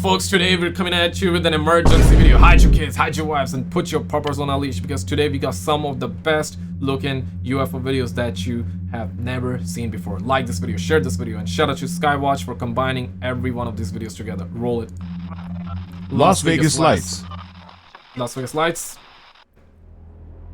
folks, today we're coming at you with an emergency video. Hide your kids, hide your wives, and put your puppers on a leash, because today we got some of the best looking UFO videos that you have never seen before. Like this video, share this video, and shout out to Skywatch for combining every one of these videos together. Roll it. Las Vegas Lights. Las Vegas Lights.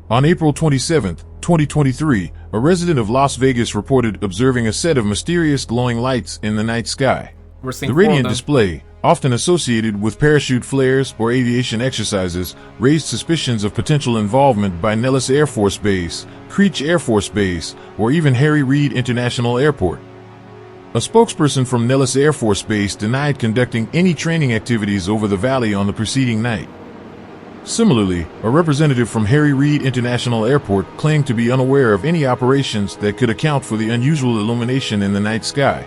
On April 27, 2023, a resident of Las Vegas reported observing a set of mysterious glowing lights in the night sky. The radiant display, often associated with parachute flares or aviation exercises, raised suspicions of potential involvement by Nellis Air Force Base, Creech Air Force Base, or even Harry Reid International Airport. A spokesperson from Nellis Air Force Base denied conducting any training activities over the valley on the preceding night. Similarly, a representative from Harry Reid International Airport claimed to be unaware of any operations that could account for the unusual illumination in the night sky.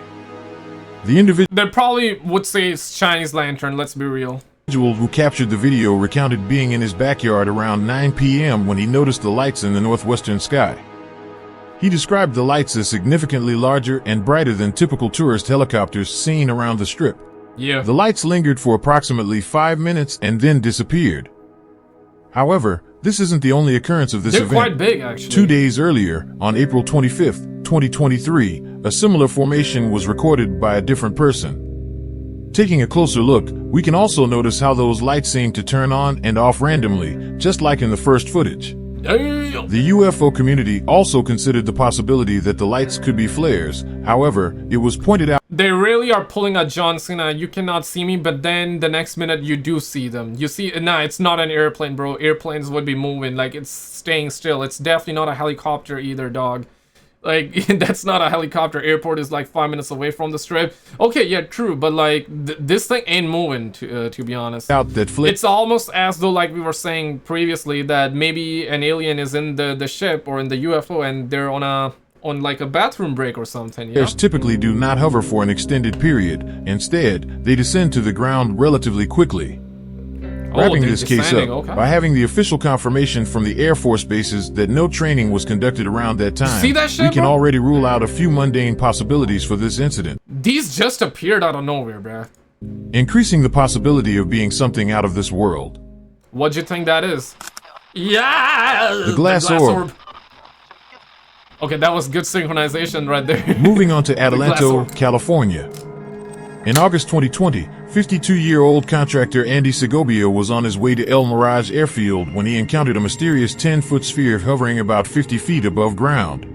The individual They probably would say it's Chinese lantern, let's be real. Who captured the video recounted being in his backyard around 9 p.m. when he noticed the lights in the northwestern sky. He described the lights as significantly larger and brighter than typical tourist helicopters seen around the strip. Yeah. The lights lingered for approximately 5 minutes and then disappeared. However, this isn't the only occurrence of this event. They're quite big, actually. 2 days earlier, on April 25, 2023, a similar formation was recorded by a different person. Taking a closer look, we can also notice how those lights seem to turn on and off randomly, just like in the first footage. Damn. The UFO community also considered the possibility that the lights could be flares. However, it was pointed out They really are pulling a John Cena. You cannot see me, but then the next minute you do see them. You see, nah, it's not an airplane, bro. Airplanes would be moving, like it's staying still. It's definitely not a helicopter either, dog. Like, that's not a helicopter. Airport is like 5 minutes away from the strip. Okay, yeah, true, but like, this thing ain't moving, to be honest. It's almost as though, like we were saying previously, that maybe an alien is in the ship or in the UFO and they're on like a bathroom break or something. Flares typically do not hover for an extended period. Instead, they descend to the ground relatively quickly. Wrapping this case up, by having the official confirmation from the Air Force bases that no training was conducted around that time, see that shit, we can bro? already rule out a few mundane possibilities for this incident. These just appeared out of nowhere, bruh. Increasing the possibility of being something out of this world. What'd you think that is? Yeah! The glass orb. Okay, that was good synchronization right there. Moving on to Adelanto, California. In August 2020, 52-year-old contractor Andy Segovia was on his way to El Mirage Airfield when he encountered a mysterious 10-foot sphere hovering about 50 feet above ground.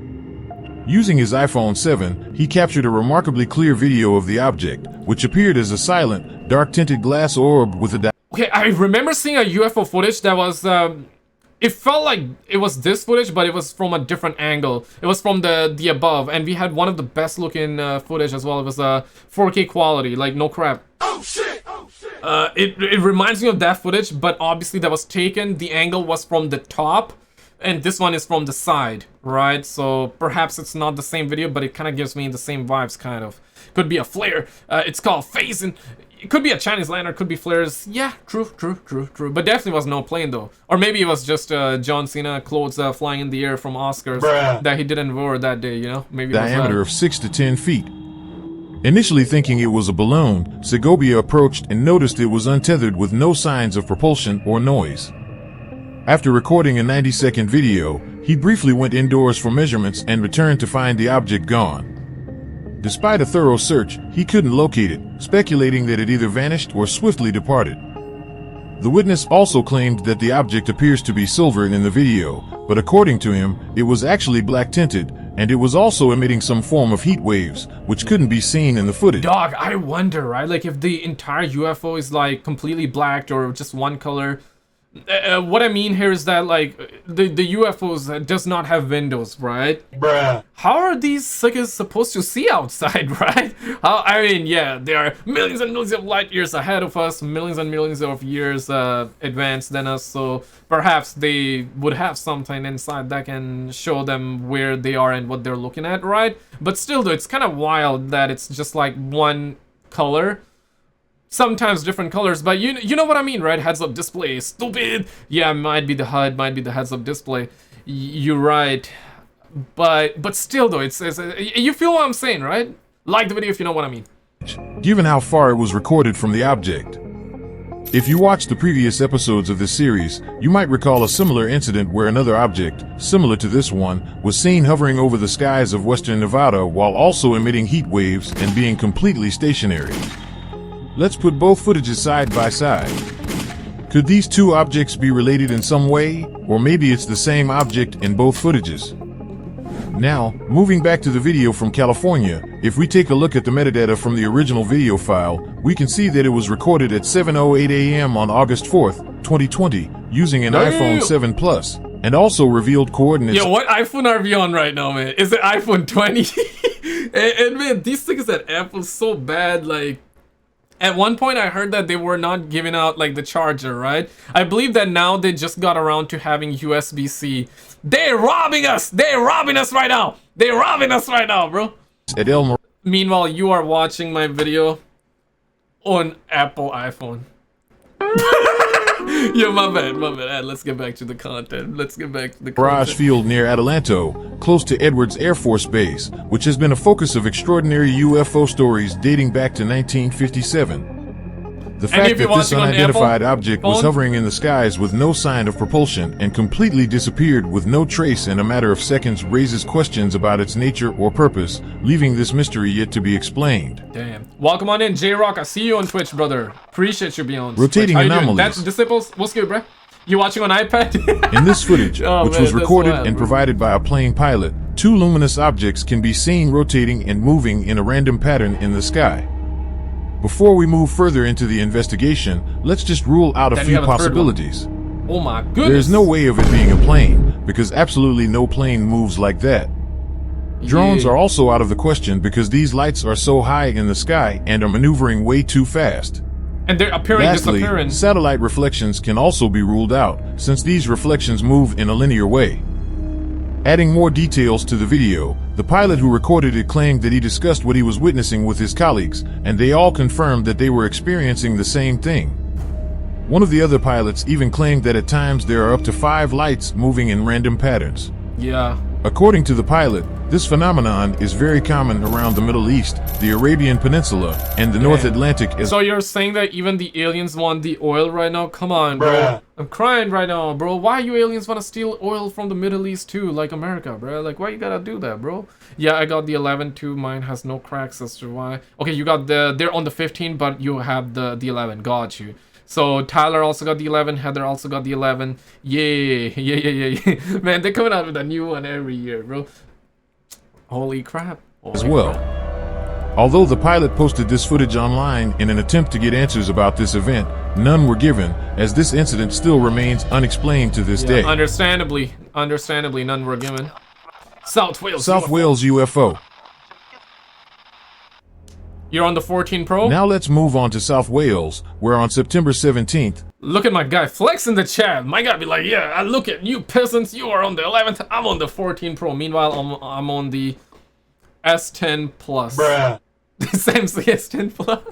Using his iPhone 7, he captured a remarkably clear video of the object, which appeared as a silent, dark-tinted glass orb with a Okay, I remember seeing a UFO footage that was, it felt like it was this footage, but it was from a different angle. It was from the above, and we had one of the best looking footage as well. It was 4K quality, like no crap. Oh shit! Oh shit! It reminds me of that footage, but obviously that was taken. The angle was from the top, and this one is from the side, right? So perhaps it's not the same video, but it kind of gives me the same vibes, kind of. Could be a flare. It's called phasing. It could be a Chinese lantern, could be flares. Yeah, true. But definitely was no plane though. Or maybe it was just John Cena clothes flying in the air from Oscars that he didn't wear that day, you know? Maybe diameter of 6 to 10 feet. Initially thinking it was a balloon, Segovia approached and noticed it was untethered with no signs of propulsion or noise. After recording a 90-second video, he briefly went indoors for measurements and returned to find the object gone. Despite a thorough search, he couldn't locate it, speculating that it either vanished or swiftly departed. The witness also claimed that the object appears to be silver in the video, but according to him, it was actually black-tinted, and it was also emitting some form of heat waves, which couldn't be seen in the footage. Dog, I wonder, right? Like, if the entire UFO is, like, completely black or just one color. What I mean here is that, like, the UFOs does not have windows, right? Bruh. How are these suckers supposed to see outside, right? I mean, yeah, they are millions and millions of light years ahead of us, millions and millions of years advanced than us, so perhaps they would have something inside that can show them where they are and what they're looking at, right? But still, though, it's kind of wild that it's just like one color. Sometimes different colors, but you know what I mean, right? Heads-up display, stupid. Yeah, might be the HUD, might be the heads-up display. You're right, but still though, it's you feel what I'm saying, right? Like the video if you know what I mean. Given how far it was recorded from the object, If you watched the previous episodes of this series, you might recall a similar incident where another object, similar to this one, was seen hovering over the skies of western Nevada while also emitting heat waves and being completely stationary. Let's put both footages side by side. Could these two objects be related in some way, or maybe it's the same object in both footages? Now, moving back to the video from California, if we take a look at the metadata from the original video file, we can see that it was recorded at 7:08 a.m. on August 4th, 2020, using an iPhone 7 Plus, and also revealed coordinates. Yo, what iPhone are we on right now, man? Is it iPhone 20? and man, these things at Apple so bad, like, at one point I heard that they were not giving out like the charger, right? I believe that now they just got around to having USB-C. They're robbing us! They're robbing us right now! They're robbing us right now, bro! Meanwhile, you are watching my video on Apple iPhone. Yeah, my bad. Let's get back to the content. Mirage Field near Adelanto, close to Edwards Air Force Base, which has been a focus of extraordinary UFO stories dating back to 1957. The fact that this unidentified object was hovering in the skies with no sign of propulsion and completely disappeared with no trace in a matter of seconds raises questions about its nature or purpose, leaving this mystery yet to be explained. Damn. Welcome on in, J-Rock. I see you on Twitch, brother. Appreciate you being on Rotating Twitch. anomalies. That's Disciples. What's good, bro? You watching on iPad? In this footage, which was recorded and provided by a plane pilot, two luminous objects can be seen rotating and moving in a random pattern in the sky. Before we move further into the investigation, let's just rule out a few possibilities. Oh my goodness. There's no way of it being a plane, because absolutely no plane moves like that. Drones are also out of the question because these lights are so high in the sky and are maneuvering way too fast. And they're appearing, disappearing. Satellite reflections can also be ruled out, since these reflections move in a linear way. Adding more details to the video, the pilot who recorded it claimed that he discussed what he was witnessing with his colleagues, and they all confirmed that they were experiencing the same thing. One of the other pilots even claimed that at times there are up to 5 lights moving in random patterns. Yeah. According to the pilot, this phenomenon is very common around the Middle East, the Arabian Peninsula, and the North Atlantic. So you're saying that even the aliens want the oil right now? Come on, bro. I'm crying right now, bro. Why you aliens want to steal oil from the Middle East too, like America, bro? Like, why you gotta do that, bro? Yeah, I got the 11 too. Mine has no cracks as to why. Okay, you got they're on the 15, but you have the 11. Got you. So Tyler also got the 11, Heather also got the 11. Yeah. Man, they're coming out with a new one every year, bro. Holy crap. As well. Although the pilot posted this footage online in an attempt to get answers about this event, none were given, as this incident still remains unexplained to this day. Understandably, none were given. South Wales UFO. You're on the 14 Pro? Now let's move on to South Wales, where on September 17th... Look at my guy flex in the chat. My guy be like, yeah, I look at you peasants. You are on the 11th. I'm on the 14 Pro. Meanwhile, I'm on the S10 Plus. Bruh. Sam's the S10 Plus.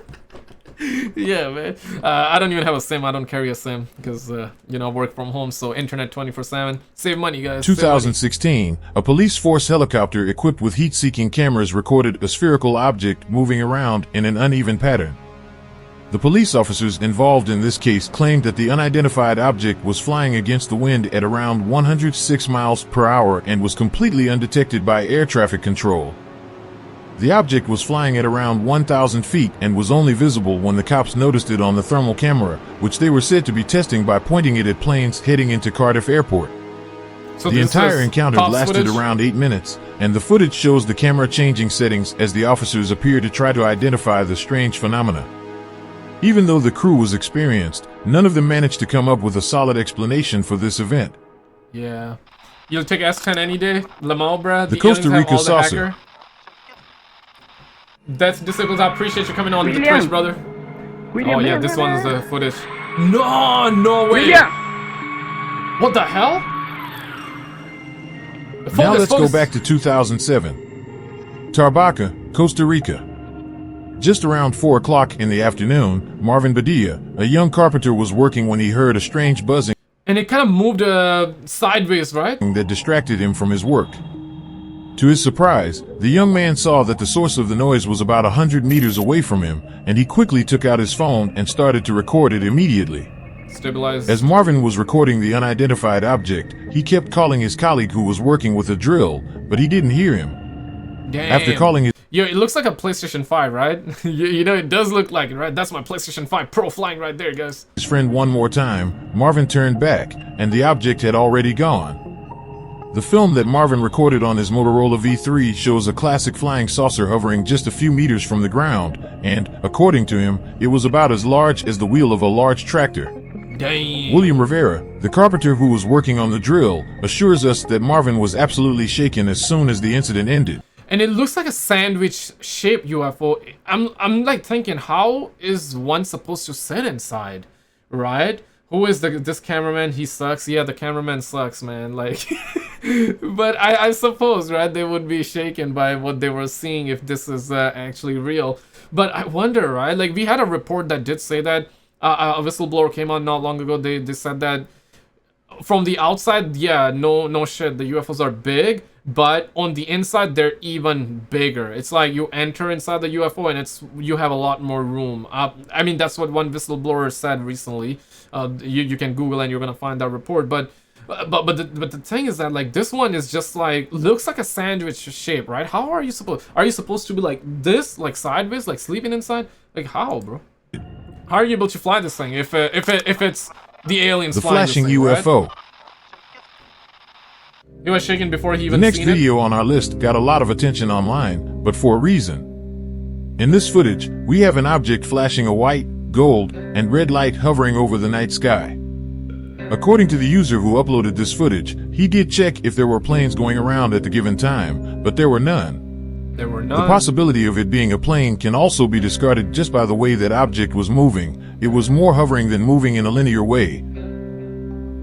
Yeah, man. I don't even have a SIM. I don't carry a SIM because, you know, I work from home. So internet 24/7. Save money, guys. 2016, a police force helicopter equipped with heat-seeking cameras recorded a spherical object moving around in an uneven pattern. The police officers involved in this case claimed that the unidentified object was flying against the wind at around 106 miles per hour and was completely undetected by air traffic control. The object was flying at around 1,000 feet and was only visible when the cops noticed it on the thermal camera, which they were said to be testing by pointing it at planes heading into Cardiff Airport. So the entire encounter lasted around 8 minutes, and the footage shows the camera changing settings as the officers appear to try to identify the strange phenomena. Even though the crew was experienced, none of them managed to come up with a solid explanation for this event. Yeah. You'll take S10 any day? Lamau, bruh? The Costa Rica saucer. That's Disciples. I appreciate you coming on the Twitch, brother. Oh yeah, this one's the footage. No way. What the hell? Now let's go back to 2007. Tarbaca, Costa Rica. Just around 4 o'clock in the afternoon, Marvin Badilla, a young carpenter, was working when he heard a strange buzzing. And it kind of moved sideways, right? That distracted him from his work. To his surprise, the young man saw that the source of the noise was about 100 meters away from him, and he quickly took out his phone and started to record it immediately. Stabilize. As Marvin was recording the unidentified object, he kept calling his colleague who was working with a drill, but he didn't hear him. Damn. After calling his... Yo, it looks like a PlayStation 5, right? you know, it does look like it, right? That's my PlayStation 5 Pro flying right there, guys. His friend one more time, Marvin turned back, and the object had already gone. The film that Marvin recorded on his Motorola V3 shows a classic flying saucer hovering just a few meters from the ground, and, according to him, it was about as large as the wheel of a large tractor. Dang. William Rivera, the carpenter who was working on the drill, assures us that Marvin was absolutely shaken as soon as the incident ended. And it looks like a sandwich-shaped UFO. I'm like thinking, how is one supposed to sit inside, right? Who is this cameraman? He sucks. Yeah, the cameraman sucks, man. Like, but I suppose, right, they would be shaken by what they were seeing if this is actually real. But I wonder, right? Like, we had a report that did say that a whistleblower came on not long ago. They said that from the outside, yeah, no shit, the UFOs are big. But on the inside, they're even bigger. It's like you enter inside the UFO and you have a lot more room. I mean, that's what one whistleblower said recently. You can Google and you're gonna find that report. But the thing is that, like, this one is just like looks like a sandwich shape, right? How are you supposed? Are you supposed to be like this, like sideways, like sleeping inside? Like how, bro? How are you able to fly this thing if it's the aliens? The flying flashing this thing, UFO. Right? He was shaking before he even The next seen video on our list got a lot of attention online, but for a reason. In this footage, we have an object flashing a white, gold, and red light hovering over the night sky. According to the user who uploaded this footage, he did check if there were planes going around at the given time, but there were none. There were none. The possibility of it being a plane can also be discarded just by the way that object was moving. It was more hovering than moving in a linear way.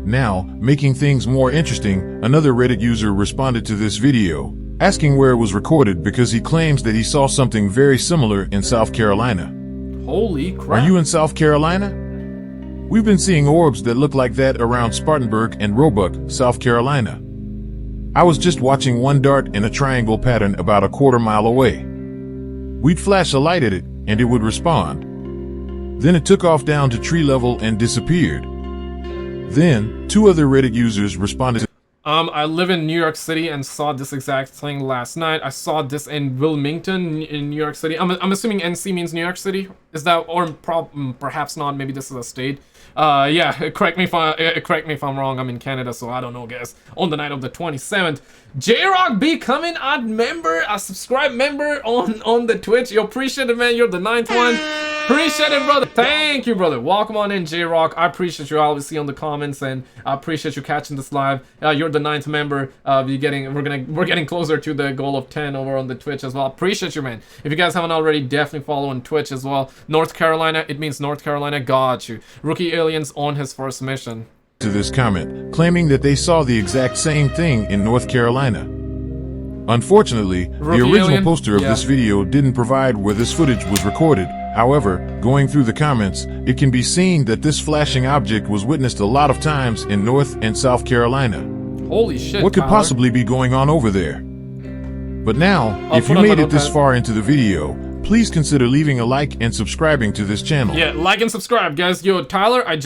Now, making things more interesting, another Reddit user responded to this video, asking where it was recorded because he claims that he saw something very similar in South Carolina. Holy crap. Are you in South Carolina? We've been seeing orbs that look like that around Spartanburg and Roebuck, South Carolina. I was just watching one dart in a triangle pattern about a quarter mile away. We'd flash a light at it, and it would respond. Then it took off down to tree level and disappeared. Then, two other Reddit users responded. I live in New York City and saw this exact thing last night. I saw this in Wilmington in New York City. I'm assuming NC means New York City. Is that, or perhaps not? Maybe this is a state. Yeah. Correct me if I'm wrong. I'm in Canada, so I don't know, guys. On the night of the 27th, J-Rock becoming a subscribed member on the Twitch. You appreciate it, man. You're the 9th one. Appreciate it, brother. Thank you, brother. Welcome on in, J-Rock. I appreciate you. I always see on the comments, and I appreciate you catching this live. You're the 9th member. We're getting closer to the goal of 10 over on the Twitch as well. Appreciate you, man. If you guys haven't already, definitely follow on Twitch as well. North Carolina, it means North Carolina. Got you. Rookie aliens on his first mission. To this comment, claiming that they saw the exact same thing in North Carolina. Unfortunately, the original poster of this video didn't provide where this footage was recorded. However, going through the comments, it can be seen that this flashing object was witnessed a lot of times in North and South Carolina. Holy shit, what could Tyler possibly be going on over there? But now, if you made it this far into the video, please consider leaving a like and subscribing to this channel. Yeah, like and subscribe, guys. Yo, Tyler, I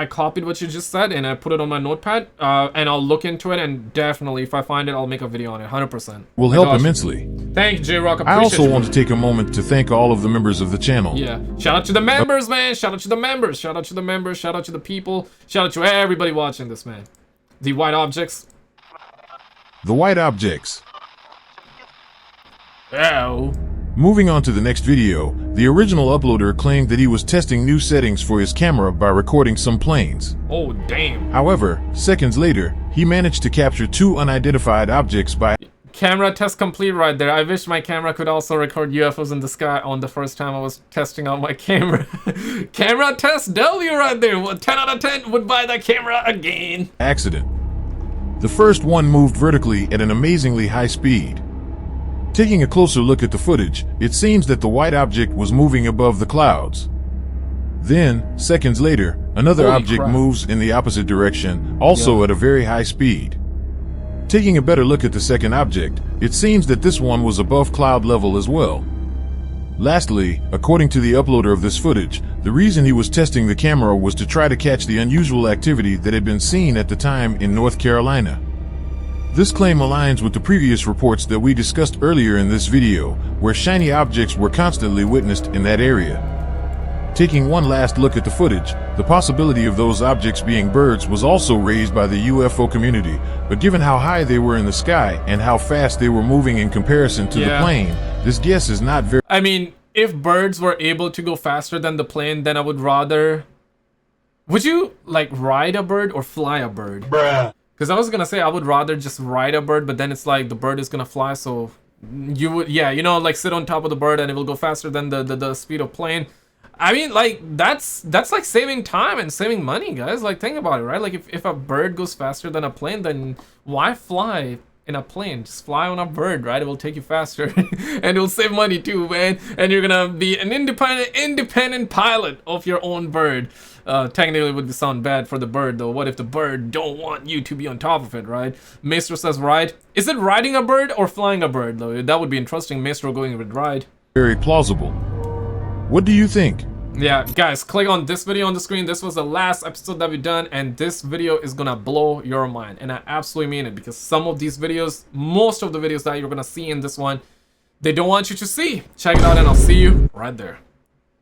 copied what you just said and I put it on my notepad, and I'll look into it, and definitely, if I find it, I'll make a video on it, 100%. Will help immensely. Thank you, J-Rock. I also want to take a moment to thank all of the members of the channel. Yeah, shout out to the members, man. Shout out to the members. Shout out to the members. Shout out to the people. Shout out to everybody watching this, man. The white objects. The white objects. Ow. Moving on to the next video, the original uploader claimed that he was testing new settings for his camera by recording some planes. Oh, damn. However, seconds later, he managed to capture two unidentified objects by... Camera test complete right there. I wish my camera could also record UFOs in the sky on the first time I was testing out my camera. Camera test W right there. 10 out of 10 would buy that camera again. Accident. The first one moved vertically at an amazingly high speed. Taking a closer look at the footage, it seems that the white object was moving above the clouds. Then, seconds later, another object moves in the opposite direction, also at a very high speed. Taking a better look at the second object, it seems that this one was above cloud level as well. Lastly, according to the uploader of this footage, the reason he was testing the camera was to try to catch the unusual activity that had been seen at the time in North Carolina. This claim aligns with the previous reports that we discussed earlier in this video, where shiny objects were constantly witnessed in that area. Taking one last look at the footage, the possibility of those objects being birds was also raised by the UFO community, but given how high they were in the sky and how fast they were moving in comparison to the plane, this guess is not very... I mean, if birds were able to go faster than the plane, then I would rather... Would you, like, ride a bird or fly a bird? Bruh. Because I was gonna say I would rather just ride a bird, but then it's like the bird is gonna fly, so you would, yeah, you know, like sit on top of the bird and it will go faster than the speed of plane. I mean, like, that's like saving time and saving money, guys. Like, think about it, right? Like, if a bird goes faster than a plane, then why fly in a plane? Just fly on a bird, right? It will take you faster and it will save money too, man. And you're gonna be an independent pilot of your own bird. Technically it would sound bad for the bird though. What if the bird don't want you to be on top of it, right? Maestro says ride. Is it riding a bird or flying a bird though? That would be interesting. Maestro going with ride. Very plausible. What do you think? Yeah, guys, click on this video on the screen. This was the last episode that we've done, and this video is gonna blow your mind. And I absolutely mean it, because some of these videos, most of the videos that you're gonna see in this one, they don't want you to see. Check it out, and I'll see you right there.